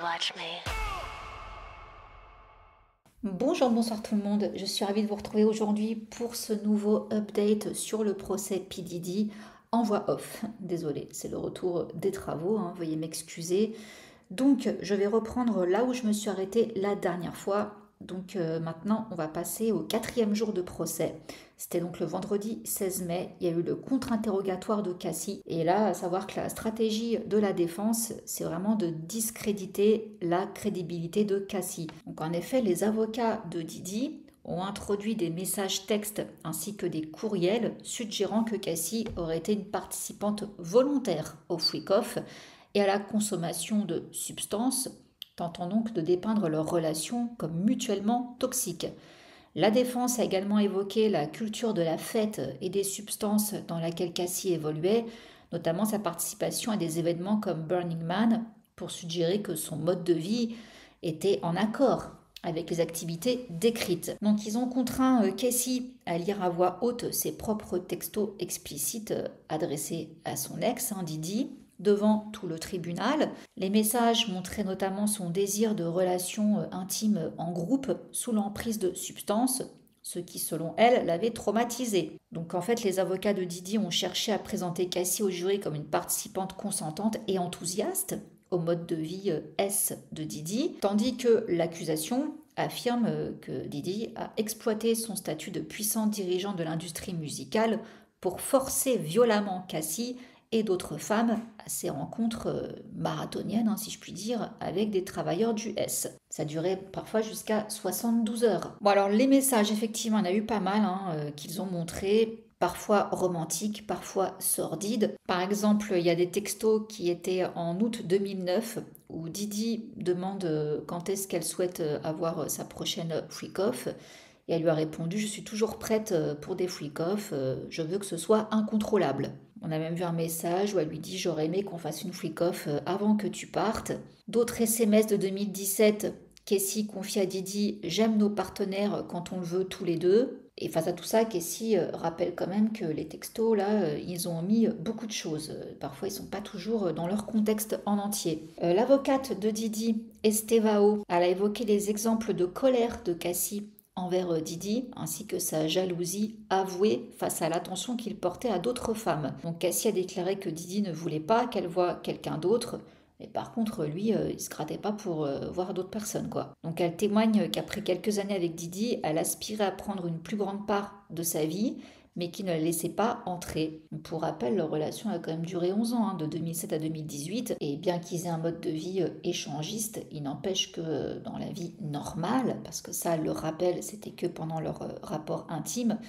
watch me. Bonjour, bonsoir tout le monde. Je suis ravie de vous retrouver aujourd'hui pour ce nouveau update sur le procès P. Diddy en voix off. Désolée, c'est le retour des travaux, veuillez m'excuser. Donc, je vais reprendre là où je me suis arrêtée la dernière fois. Donc, maintenant, on va passer au 4e jour de procès. C'était donc le vendredi 16 mai. Il y a eu le contre-interrogatoire de Cassie. Et là, à savoir que la stratégie de la défense, c'est vraiment de discréditer la crédibilité de Cassie. Donc, en effet, les avocats de Diddy ont introduit des messages textes ainsi que des courriels suggérant que Cassie aurait été une participante volontaire au freak-off et à la consommation de substances, tentant donc de dépeindre leur relation comme mutuellement toxiques. La défense a également évoqué la culture de la fête et des substances dans laquelle Cassie évoluait, notamment sa participation à des événements comme Burning Man, pour suggérer que son mode de vie était en accord avec les activités décrites. Donc ils ont contraint Cassie à lire à voix haute ses propres textos explicites adressés à son ex, Diddy, devant tout le tribunal. Les messages montraient notamment son désir de relations intimes en groupe sous l'emprise de substances, ce qui, selon elle, l'avait traumatisée. Donc en fait, les avocats de Diddy ont cherché à présenter Cassie au jury comme une participante consentante et enthousiaste au mode de vie S de Diddy, tandis que l'accusation affirme que Diddy a exploité son statut de puissant dirigeant de l'industrie musicale pour forcer violemment Cassie et d'autres femmes à ces rencontres marathoniennes, si je puis dire, avec des travailleurs du S. Ça durait parfois jusqu'à 72 heures. Bon alors les messages, effectivement, il y en a eu pas mal qu'ils ont montrés, parfois romantiques, parfois sordides. Par exemple, il y a des textos qui étaient en août 2009 où Diddy demande quand est-ce qu'elle souhaite avoir sa prochaine freak-off. Et elle lui a répondu: je suis toujours prête pour des freak-off, je veux que ce soit incontrôlable. On a même vu un message où elle lui dit: j'aurais aimé qu'on fasse une freak-off avant que tu partes. D'autres SMS de 2017, Cassie confie à Diddy: j'aime nos partenaires quand on le veut tous les deux. Et face à tout ça, Cassie rappelle quand même que les textos, là, ils ont mis beaucoup de choses. Parfois, ils sont pas toujours dans leur contexte en entier. L'avocate de Diddy, Estevao, elle a évoqué les exemples de colère de Cassie envers Diddy, ainsi que sa jalousie avouée face à l'attention qu'il portait à d'autres femmes. Donc Cassie a déclaré que Diddy ne voulait pas qu'elle voie quelqu'un d'autre, mais par contre, lui, il se grattait pas pour voir d'autres personnes, quoi. Donc elle témoigne qu'après quelques années avec Diddy, elle aspirait à prendre une plus grande part de sa vie, mais qui ne la laissait pas entrer. Pour rappel, leur relation a quand même duré 11 ans, de 2007 à 2018, et bien qu'ils aient un mode de vie échangiste, il n'empêche que dans la vie normale, parce que ça, le rappel, c'était que pendant leur rapport intime,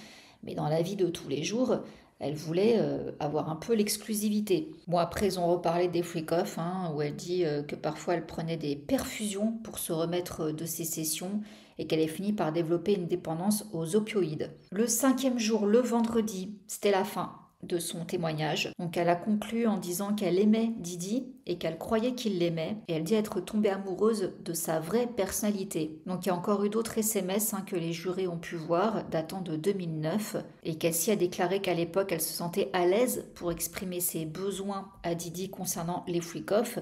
mais dans la vie de tous les jours, elle voulait avoir un peu l'exclusivité. Bon, après, ils ont reparlé des freak-off, où elle dit que parfois elle prenait des perfusions pour se remettre de ses sessions et qu'elle ait fini par développer une dépendance aux opioïdes. Le 5e jour, le vendredi, c'était la fin de son témoignage. Donc elle a conclu en disant qu'elle aimait Diddy et qu'elle croyait qu'il l'aimait, et elle dit être tombée amoureuse de sa vraie personnalité. Donc il y a encore eu d'autres SMS que les jurés ont pu voir, datant de 2009, et Cassie a déclaré qu'à l'époque elle se sentait à l'aise pour exprimer ses besoins à Diddy concernant les freak-off.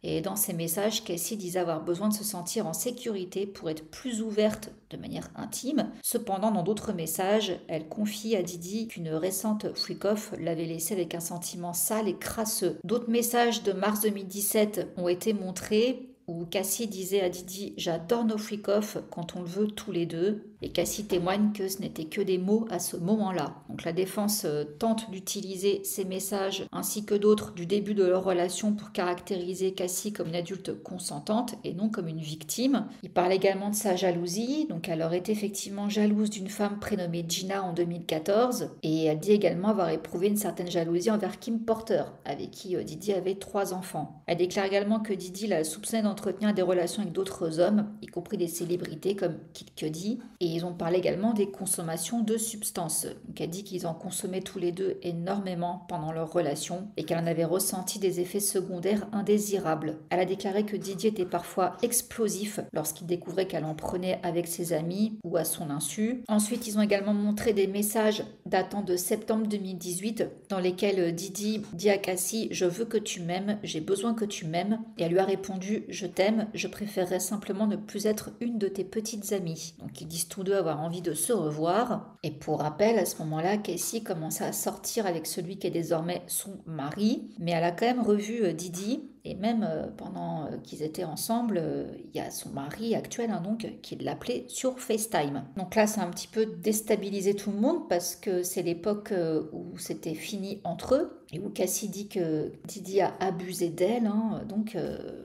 Et dans ses messages, Cassie disait avoir besoin de se sentir en sécurité pour être plus ouverte de manière intime. Cependant, dans d'autres messages, elle confie à Diddy qu'une récente freak-off l'avait laissée avec un sentiment sale et crasseux. D'autres messages de mars 2017 ont été montrés où Cassie disait à Diddy: j'adore nos freak-off quand on le veut tous les deux. Et Cassie témoigne que ce n'était que des mots à ce moment-là. Donc la défense tente d'utiliser ces messages ainsi que d'autres du début de leur relation pour caractériser Cassie comme une adulte consentante et non comme une victime. Il parle également de sa jalousie. Donc elle aurait été effectivement jalouse d'une femme prénommée Gina en 2014, et elle dit également avoir éprouvé une certaine jalousie envers Kim Porter, avec qui Diddy avait 3 enfants. Elle déclare également que Diddy la soupçonnait d'entretenir des relations avec d'autres hommes, y compris des célébrités comme Kid Cudi. Et ils ont parlé également des consommations de substances. Donc elle dit qu'ils en consommaient tous les deux énormément pendant leur relation et qu'elle en avait ressenti des effets secondaires indésirables. Elle a déclaré que Didier était parfois explosif lorsqu'il découvrait qu'elle en prenait avec ses amis ou à son insu. Ensuite, ils ont également montré des messages datant de septembre 2018 dans lesquels Didi dit à Cassie « Je veux que tu m'aimes, j'ai besoin que tu m'aimes » et elle lui a répondu « Je t'aime, je préférerais simplement ne plus être une de tes petites amies ». Donc ils disent tous deux avoir envie de se revoir. Et pour rappel, à ce moment-là, Cassie commençait à sortir avec celui qui est désormais son mari. Mais elle a quand même revu Didi. Et même pendant qu'ils étaient ensemble, il y a son mari actuel donc, qui l'appelait sur FaceTime. Donc là, ça a un petit peu déstabilisé tout le monde parce que c'est l'époque où c'était fini entre eux et où Cassie dit que Didi a abusé d'elle, donc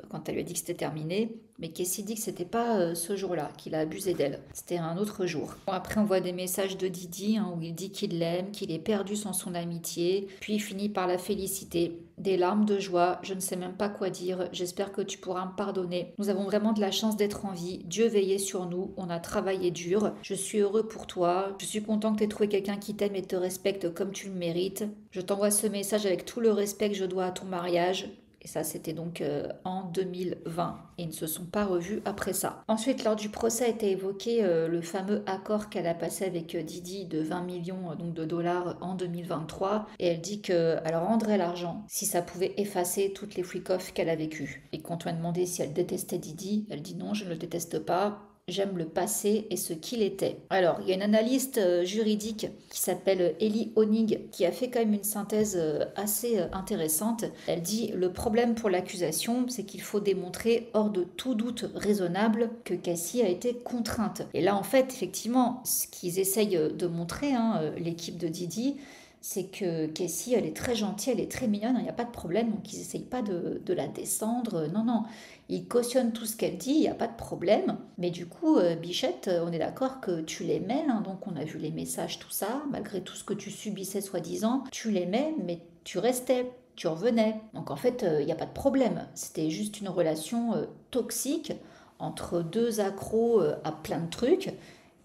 quand elle lui a dit que c'était terminé. Mais Cassie dit que c'était pas ce jour-là qu'il a abusé d'elle. C'était un autre jour. Bon, après, on voit des messages de Didi où il dit qu'il l'aime, qu'il est perdu sans son amitié. Puis il finit par la féliciter. Des larmes de joie, je ne sais même pas quoi dire. J'espère que tu pourras me pardonner. Nous avons vraiment de la chance d'être en vie. Dieu veillait sur nous. On a travaillé dur. Je suis heureux pour toi. Je suis content que tu aies trouvé quelqu'un qui t'aime et te respecte comme tu le mérites. Je t'envoie ce message avec tout le respect que je dois à ton mariage. Et ça, c'était donc en 2020. Et ils ne se sont pas revus après ça. Ensuite, lors du procès a été évoqué le fameux accord qu'elle a passé avec Didi de 20 millions donc de dollars en 2023. Et elle dit qu'elle rendrait l'argent si ça pouvait effacer toutes les freak-offs qu'elle a vécues. Et quand on a demandé si elle détestait Didi, elle dit non, je ne le déteste pas. J'aime le passé et ce qu'il était. Alors, il y a une analyste juridique qui s'appelle Ellie Honig qui a fait quand même une synthèse assez intéressante. Elle dit « Le problème pour l'accusation, c'est qu'il faut démontrer hors de tout doute raisonnable que Cassie a été contrainte. » Et là, en fait, effectivement, ce qu'ils essayent de montrer, l'équipe de Didi, c'est que Cassie, elle est très gentille, elle est très mignonne, il n'y a pas de problème, donc ils n'essayent pas de la descendre. Non, ils cautionnent tout ce qu'elle dit, il n'y a pas de problème. Mais du coup, Bichette, on est d'accord que tu l'aimais, donc on a vu les messages, tout ça, malgré tout ce que tu subissais soi-disant, tu l'aimais, mais tu restais, tu revenais. Donc en fait, il n'y a pas de problème. C'était juste une relation toxique entre deux accros à plein de trucs.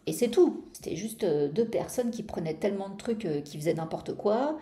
Et c'est tout. C'était juste deux personnes qui prenaient tellement de trucs qui faisaient n'importe quoi.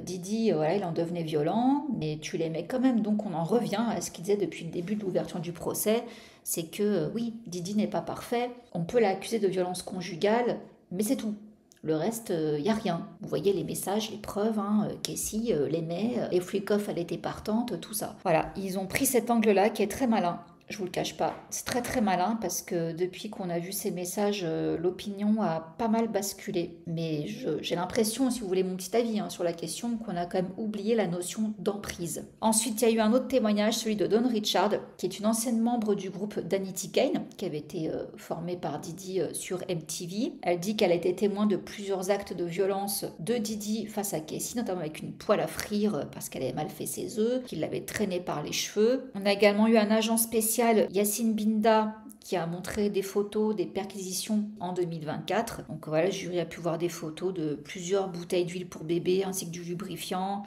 Didi, voilà, il en devenait violent, mais tu l'aimais quand même. Donc on en revient à ce qu'il disait depuis le début de l'ouverture du procès, c'est que oui, Didi n'est pas parfait. On peut l'accuser de violence conjugale, mais c'est tout. Le reste, il n'y a rien. Vous voyez les messages, les preuves, Cassie l'aimait, et Freakoff, elle était partante, tout ça. Voilà, ils ont pris cet angle-là qui est très malin. Je vous le cache pas. C'est très très malin parce que depuis qu'on a vu ces messages, l'opinion a pas mal basculé. Mais j'ai l'impression, si vous voulez mon petit avis sur la question, qu'on a quand même oublié la notion d'emprise. Ensuite, il y a eu un autre témoignage, celui de Dawn Richard, qui est une ancienne membre du groupe Danity Kane, qui avait été formée par Didi sur MTV. Elle dit qu'elle a été témoin de plusieurs actes de violence de Didi face à Cassie, notamment avec une poêle à frire parce qu'elle avait mal fait ses œufs, qu'il l'avait traînée par les cheveux. On a également eu un agent spécial, Yacine Binda, qui a montré des photos des perquisitions en 2024. Donc voilà, le jury a pu voir des photos de plusieurs bouteilles d'huile pour bébé ainsi que du lubrifiant,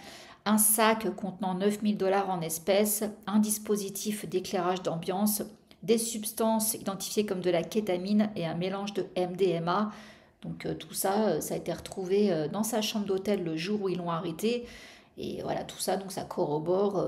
un sac contenant 9000 $ en espèces, un dispositif d'éclairage d'ambiance, des substances identifiées comme de la kétamine et un mélange de MDMA. Donc tout ça, ça a été retrouvé dans sa chambre d'hôtel le jour où ils l'ont arrêté. Et voilà, tout ça, donc ça corrobore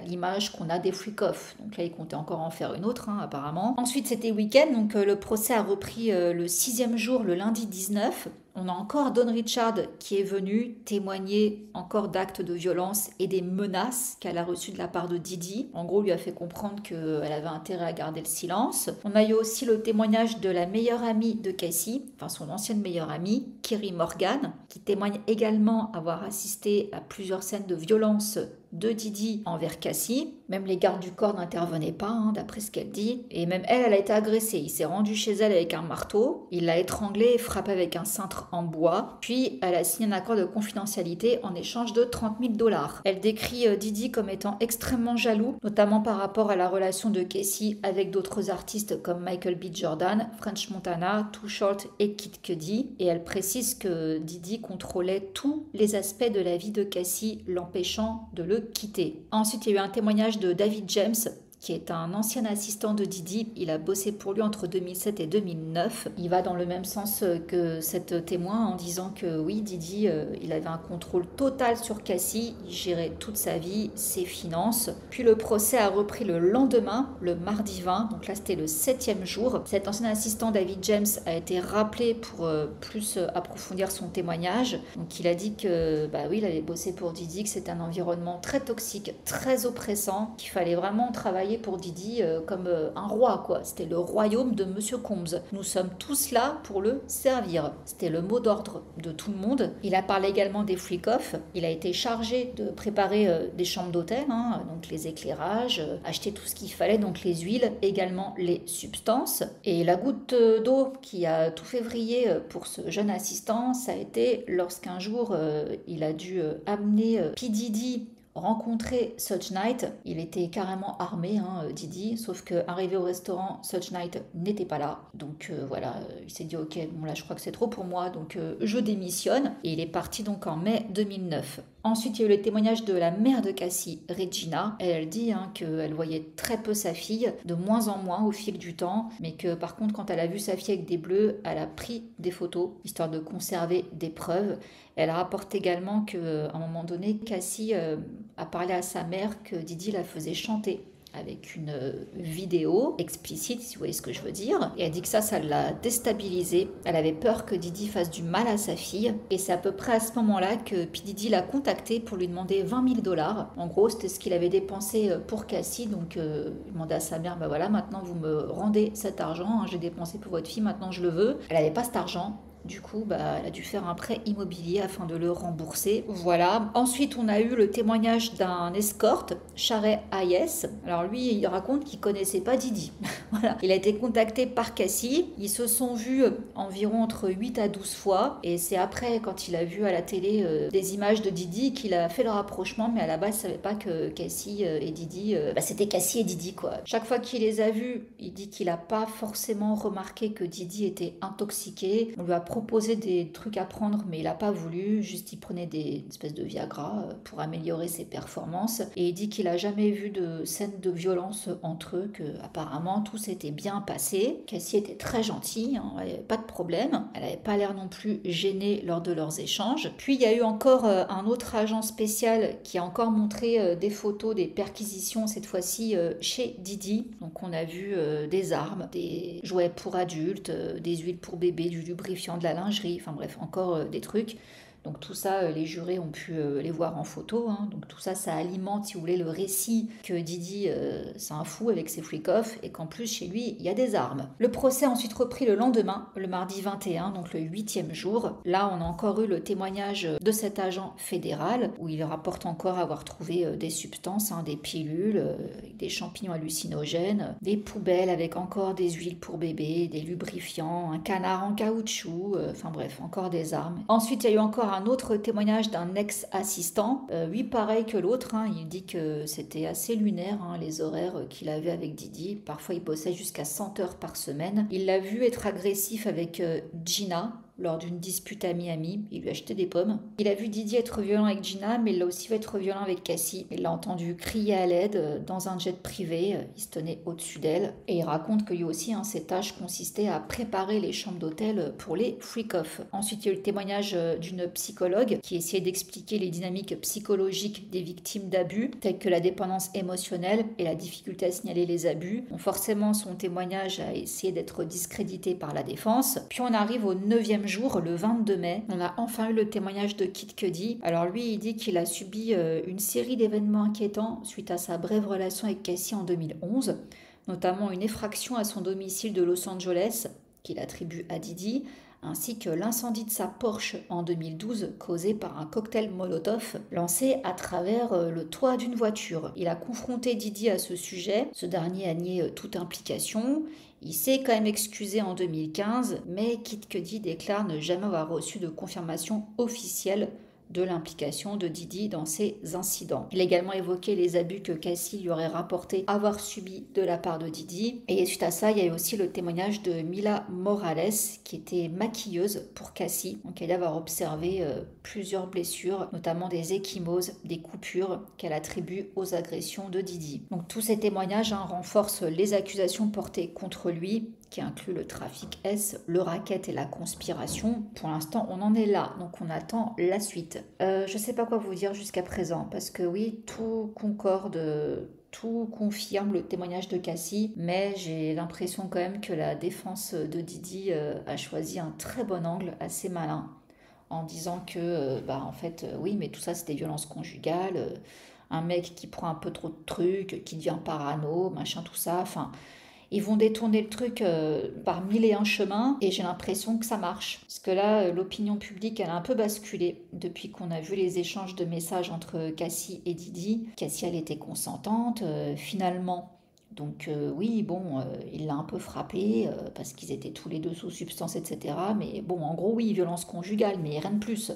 l'image qu'on a des freak-off. Donc là, ils comptaient encore en faire une autre, apparemment. Ensuite, c'était week-end, donc le procès a repris le 6e jour, le lundi 19. On a encore Dawn Richard qui est venue témoigner encore d'actes de violence et des menaces qu'elle a reçues de la part de Didi. En gros, lui a fait comprendre qu'elle avait intérêt à garder le silence. On a eu aussi le témoignage de la meilleure amie de Cassie, enfin son ancienne meilleure amie, Kerry Morgan, qui témoigne également avoir assisté à plusieurs scènes de violence de Didi envers Cassie. Même les gardes du corps n'intervenaient pas, d'après ce qu'elle dit. Et même elle a été agressée. Il s'est rendu chez elle avec un marteau. Il l'a étranglée et frappée avec un cintre en bois. Puis elle a signé un accord de confidentialité en échange de 30 000 $. Elle décrit Didi comme étant extrêmement jaloux, notamment par rapport à la relation de Cassie avec d'autres artistes comme Michael B. Jordan, French Montana, Too Short et Kid Cudi. Et elle précise que Didi contrôlait tous les aspects de la vie de Cassie, l'empêchant de le quitter. Ensuite, il y a eu un témoignage de David James, qui est un ancien assistant de Didi. Il a bossé pour lui entre 2007 et 2009. Il va dans le même sens que cette témoin en disant que oui, Didi, il avait un contrôle total sur Cassie, il gérait toute sa vie, ses finances. Puis le procès a repris le lendemain, le mardi 20, donc là c'était le 7e jour. Cet ancien assistant David James a été rappelé pour plus approfondir son témoignage. Donc il a dit que bah oui, il avait bossé pour Didi, que c'était un environnement très toxique, très oppressant, qu'il fallait vraiment travailler pour Didi comme un roi, quoi. C'était le royaume de Monsieur Combs. Nous sommes tous là pour le servir. C'était le mot d'ordre de tout le monde. Il a parlé également des freak-off. Il a été chargé de préparer des chambres d'hôtel, hein, donc les éclairages, acheter tout ce qu'il fallait, donc les huiles, également les substances. Et la goutte d'eau qui a tout fait vriller pour ce jeune assistant, ça a été lorsqu'un jour il a dû amener P. Diddy rencontrer Suge Knight. Il était carrément armé, hein, Didi, sauf qu'arrivé au restaurant, Suge Knight n'était pas là. Donc voilà, il s'est dit ok, bon là je crois que c'est trop pour moi, donc je démissionne. Et il est parti donc en mai 2009. Ensuite, il y a eu le témoignage de la mère de Cassie, Regina. Elle dit hein, qu'elle voyait très peu sa fille, de moins en moins au fil du temps, mais que par contre, quand elle a vu sa fille avec des bleus, elle a pris des photos, histoire de conserver des preuves. Elle rapporte également qu'à un moment donné, Cassie a parlé à sa mère que Didi la faisait chanter avec une vidéo explicite, si vous voyez ce que je veux dire. Et elle dit que ça l'a déstabilisée. Elle avait peur que Didi fasse du mal à sa fille. Et c'est à peu près à ce moment-là que P. Diddy l'a contacté pour lui demander 20 000 dollars. En gros, c'était ce qu'il avait dépensé pour Cassie. Donc, il demandait à sa mère, bah voilà, maintenant vous me rendez cet argent. Hein, j'ai dépensé pour votre fille, maintenant je le veux. Elle n'avait pas cet argent. Du coup, elle a dû faire un prêt immobilier afin de le rembourser. Voilà. Ensuite, on a eu le témoignage d'un escorte, Shareh Hayes. Alors lui, il raconte qu'il connaissait pas Didi. Voilà. Il a été contacté par Cassie. Ils se sont vus environ entre 8 à 12 fois. Et c'est après, quand il a vu à la télé des images de Didi, qu'il a fait le rapprochement. Mais à la base, il savait pas que Cassie et Didi, c'était Cassie et Didi, quoi. Chaque fois qu'il les a vus, il dit qu'il n'a pas forcément remarqué que Didi était intoxiqué. On lui a proposé des trucs à prendre, mais il n'a pas voulu. Juste, il prenait des espèces de Viagra pour améliorer ses performances. Et il dit qu'il n'a jamais vu de scène de violence entre eux, que apparemment tout s'était bien passé. Cassie était très gentille, hein, elle n'avait pas de problème. Elle n'avait pas l'air non plus gênée lors de leurs échanges. Puis il y a eu encore un autre agent spécial qui a encore montré des photos des perquisitions, cette fois-ci chez Didi. Donc on a vu des armes, des jouets pour adultes, des huiles pour bébé, du lubrifiant, de la lingerie, enfin bref, encore des trucs. Donc tout ça, les jurés ont pu les voir en photo. Hein. Donc tout ça, ça alimente, si vous voulez, le récit que Didi, c'est un fou avec ses freak-off et qu'en plus, chez lui, il y a des armes. Le procès a ensuite repris le lendemain, le mardi 21, donc le 8e jour. Là, on a encore eu le témoignage de cet agent fédéral où il rapporte encore avoir trouvé des substances, hein, des pilules, des champignons hallucinogènes, des poubelles avec encore des huiles pour bébé, des lubrifiants, un canard en caoutchouc, enfin bref, encore des armes. Ensuite, il y a eu encore un autre témoignage d'un ex-assistant. Lui, pareil que l'autre, hein, il dit que c'était assez lunaire, hein, les horaires qu'il avait avec Didi. Parfois, il bossait jusqu'à 100 heures par semaine. Il l'a vu être agressif avec Gina lors d'une dispute à Miami. Il lui a acheté des pommes. Il a vu Didi être violent avec Gina, mais il l'a aussi vu être violent avec Cassie. Il l'a entendu crier à l'aide dans un jet privé. Il se tenait au-dessus d'elle. Et il raconte que lui aussi, hein, ses tâches consistaient à préparer les chambres d'hôtel pour les freak-off. Ensuite, il y a eu le témoignage d'une psychologue qui essayait d'expliquer les dynamiques psychologiques des victimes d'abus, telles que la dépendance émotionnelle et la difficulté à signaler les abus. Donc forcément, son témoignage a essayé d'être discrédité par la défense. Puis on arrive au 9e jour, le 22 mai. On a enfin eu le témoignage de Kid Cudi. Alors lui, il dit qu'il a subi une série d'événements inquiétants suite à sa brève relation avec Cassie en 2011, notamment une effraction à son domicile de Los Angeles qu'il attribue à Didi, ainsi que l'incendie de sa Porsche en 2012 causé par un cocktail Molotov lancé à travers le toit d'une voiture. Il a confronté Didi à ce sujet, ce dernier a nié toute implication. Il s'est quand même excusé en 2015, mais Kid Cudi déclare ne jamais avoir reçu de confirmation officielle de l'implication de Didi dans ces incidents. Il a également évoqué les abus que Cassie lui aurait rapporté avoir subi de la part de Didi. Et suite à ça, il y a eu aussi le témoignage de Mila Morales, qui était maquilleuse pour Cassie. Donc elle avoir observé plusieurs blessures, notamment des ecchymoses, des coupures qu'elle attribue aux agressions de Didi. Donc tous ces témoignages renforcent les accusations portées contre lui, qui inclut le trafic S, le racket et la conspiration. Pour l'instant, on en est là, donc on attend la suite. Je ne sais pas quoi vous dire jusqu'à présent, parce que oui, tout concorde, tout confirme le témoignage de Cassie, mais j'ai l'impression quand même que la défense de Didi a choisi un très bon angle, assez malin, en disant que, en fait, oui, mais tout ça, c'était violence conjugale, un mec qui prend un peu trop de trucs, qui devient parano, machin, tout ça, enfin... Ils vont détourner le truc par mille et un chemins et j'ai l'impression que ça marche. Parce que là, l'opinion publique, elle a un peu basculé depuis qu'on a vu les échanges de messages entre Cassie et Didi. Cassie, elle était consentante, finalement. Donc oui, bon, il l'a un peu frappé parce qu'ils étaient tous les deux sous substance, etc. Mais bon, en gros, oui, violence conjugale, mais rien de plus.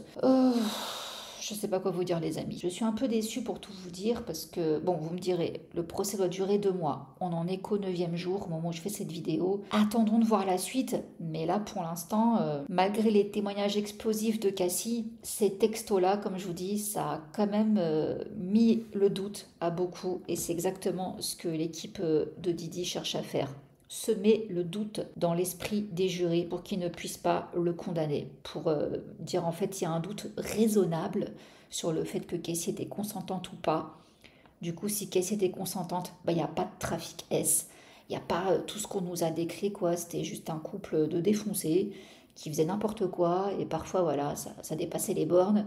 Je sais pas quoi vous dire les amis. Je suis un peu déçue pour tout vous dire parce que, bon, vous me direz, le procès doit durer 2 mois. On en est qu'au 9e jour au moment où je fais cette vidéo. Attendons de voir la suite. Mais là, pour l'instant, malgré les témoignages explosifs de Cassie, ces textos-là, comme je vous dis, ça a quand même mis le doute à beaucoup. Et c'est exactement ce que l'équipe de Didi cherche à faire. Semer le doute dans l'esprit des jurés pour qu'ils ne puissent pas le condamner, pour dire en fait il y a un doute raisonnable sur le fait que Cassie était consentante ou pas. Du coup, si Cassie était consentante, il n'y a pas de trafic S, il n'y a pas tout ce qu'on nous a décrit, quoi. C'était juste un couple de défoncés qui faisait n'importe quoi et parfois voilà, ça dépassait les bornes.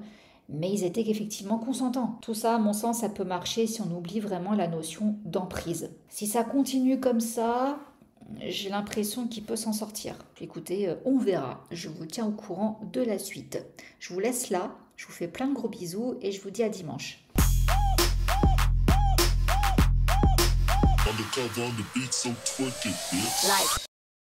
Mais ils étaient effectivement consentants. Tout ça, à mon sens, ça peut marcher si on oublie vraiment la notion d'emprise. Si ça continue comme ça, j'ai l'impression qu'il peut s'en sortir. Écoutez, on verra. Je vous tiens au courant de la suite. Je vous laisse là. Je vous fais plein de gros bisous et je vous dis à dimanche.